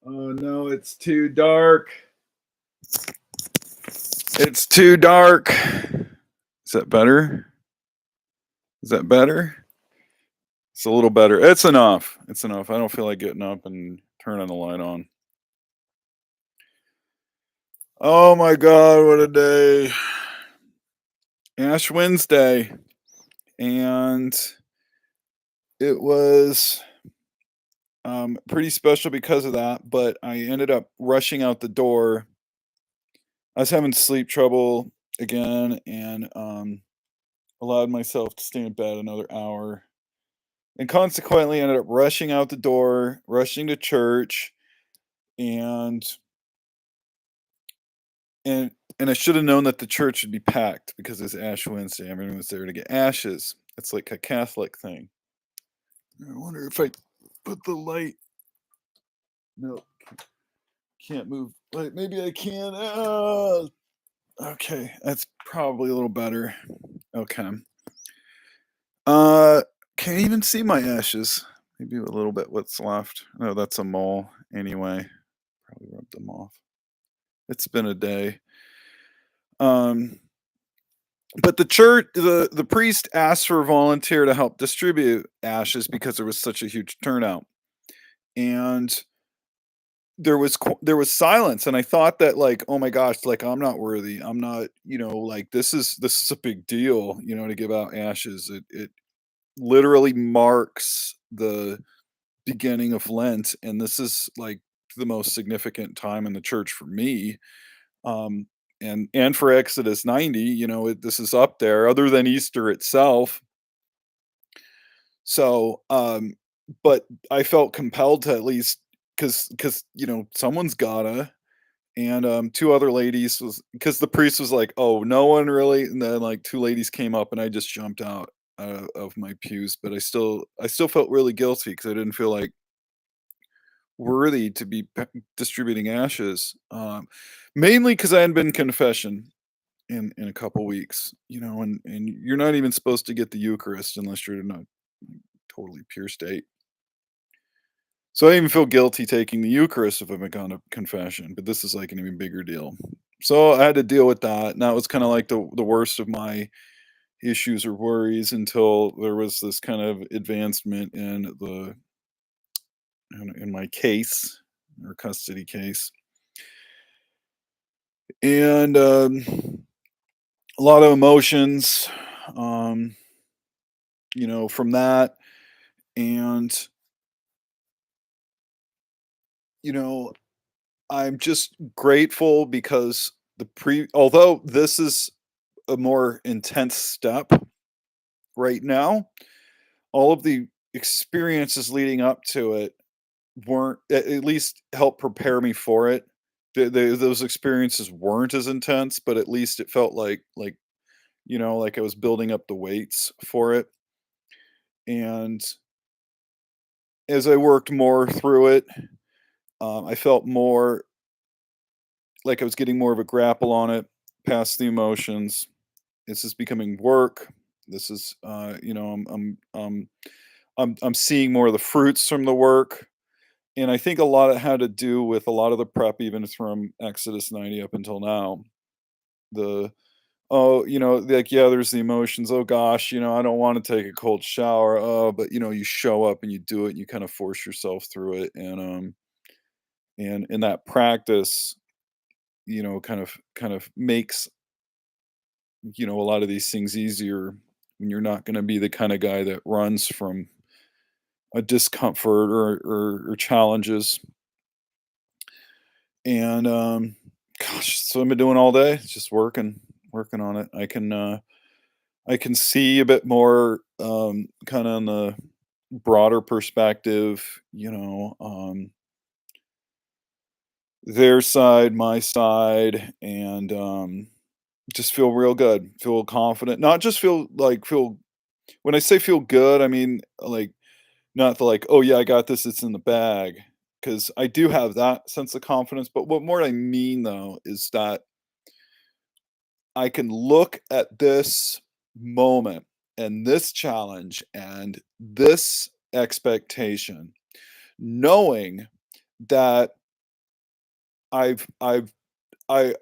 Oh no, it's too dark. It's too dark. Is that better? Is that better? It's a little better. It's enough. It's enough. I don't feel like getting up and turning the light on. Oh my god, what a day. Ash Wednesday. And it was pretty special because of that, but I ended up rushing out the door. I was having sleep trouble again and allowed myself to stay in bed another hour and consequently ended up rushing out the door, rushing to church, and and and I should have known that the church would be packed because it's Ash Wednesday. Everyone was there to get ashes. It's like a Catholic thing. I wonder if I put the light. No, can't move. Wait, maybe I can. Okay, that's probably a little better. Okay. Uh, can't even see my ashes. Maybe a little bit what's left. No, that's a mole. Anyway, probably rubbed them off. It's been a day. Um, but the priest asked for a volunteer to help distribute ashes because there was such a huge turnout, and there was silence, and I thought that like, oh my gosh, like I'm not worthy. I'm not, like this is a big deal, to give out ashes. It literally marks the beginning of Lent, and this is like the most significant time in the church for me. Um, and for Exodus 90, this is up there other than Easter itself. So, but I felt compelled to at least because someone's gotta. And two other ladies was because the priest was like, "Oh, no one really," and then like two ladies came up, and I just jumped out of my pews. But I still felt really guilty because I didn't feel like worthy to be distributing ashes. Mainly because I hadn't been in confession in a couple weeks, and you're not even supposed to get the Eucharist unless you're in a totally pure state. So I even feel guilty taking the Eucharist if I've gone to confession, but this is like an even bigger deal. So I had to deal with that, and that was kind of like the worst of my issues or worries until there was this kind of advancement in my case or custody case, and a lot of emotions, um, from that, and you know I'm just grateful because although this is a more intense step right now, all of the experiences leading up to it weren't at least help prepare me for it. Those experiences weren't as intense, but at least it felt like I was building up the weights for it. And as I worked more through it, I felt more like I was getting more of a grapple on it, past the emotions. This is becoming work. This is, I'm seeing more of the fruits from the work, and I think a lot of it had to do with a lot of the prep, even from Exodus 90 up until now. The like yeah, there's the emotions. Oh gosh, I don't want to take a cold shower. Oh, but you show up and you do it, and you kind of force yourself through it, and in that practice, kind of makes a lot of these things easier when you're not going to be the kind of guy that runs from a discomfort or challenges. And gosh, so I've been doing all day, just working on it. I can see a bit more kind of on the broader perspective, their side, my side, and just feel real good, feel confident. Not just feel when I say feel good, I mean like not the like, "Oh, yeah, I got this, it's in the bag," because I do have that sense of confidence, but what more I mean, though, is that I can look at this moment, and this challenge, and this expectation, knowing that I've I've I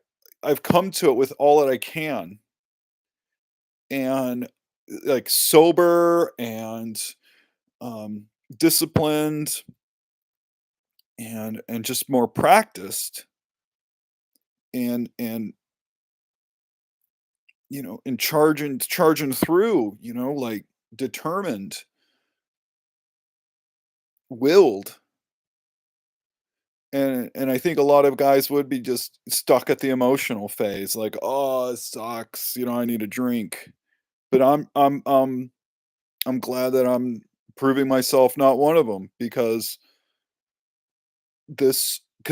I've come to it with all that I can, and, like, sober and, um, disciplined and just more practiced and, and charging through, like, determined, willed, and I think a lot of guys would be just stuck at the emotional phase, like, "Oh, it sucks, I need a drink." But I'm glad that I'm proving myself not one of them because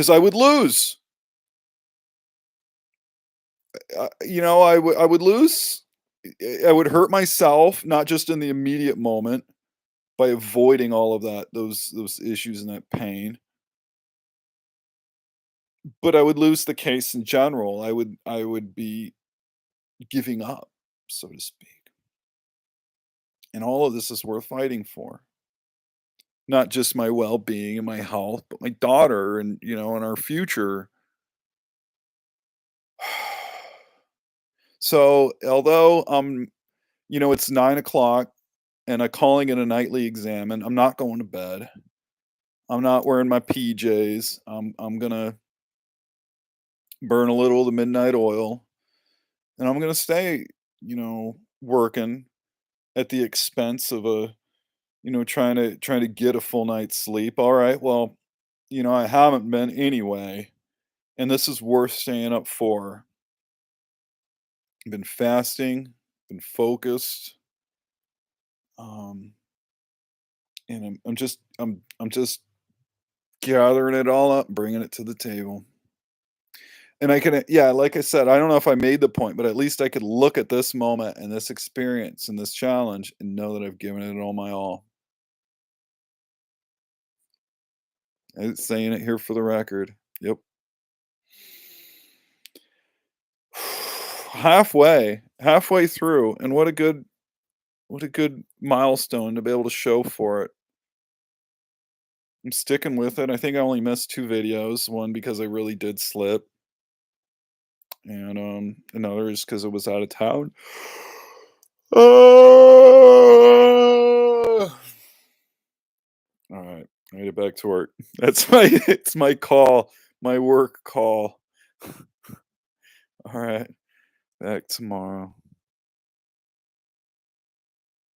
I would lose. I would lose. I would hurt myself, not just in the immediate moment by avoiding all of those issues and that pain, but I would lose the case in general. I would be giving up, so to speak. And all of this is worth fighting for. Not just my well-being and my health, but my daughter and our future. So, although, it's 9 o'clock and I'm calling it a nightly examen, I'm not going to bed. I'm not wearing my PJs. I'm gonna burn a little of the midnight oil, and I'm gonna stay, working at the expense of trying to get a full night's sleep. All right, well, I haven't been anyway, and this is worth staying up for. I've been fasting, been focused, um, and I'm just gathering it all up, bringing it to the table. And I can, yeah, like I said, I don't know if I made the point, but at least I could look at this moment and this experience and this challenge and know that I've given it all my all. I'm saying it here for the record. Yep. Halfway through, and what a good milestone to be able to show for it. I'm sticking with it. I think I only missed 2 videos, one because I really did slip, and, another is because I was out of town. Ah! Alright, I get back to work. It's my call, my work call. Alright, back tomorrow.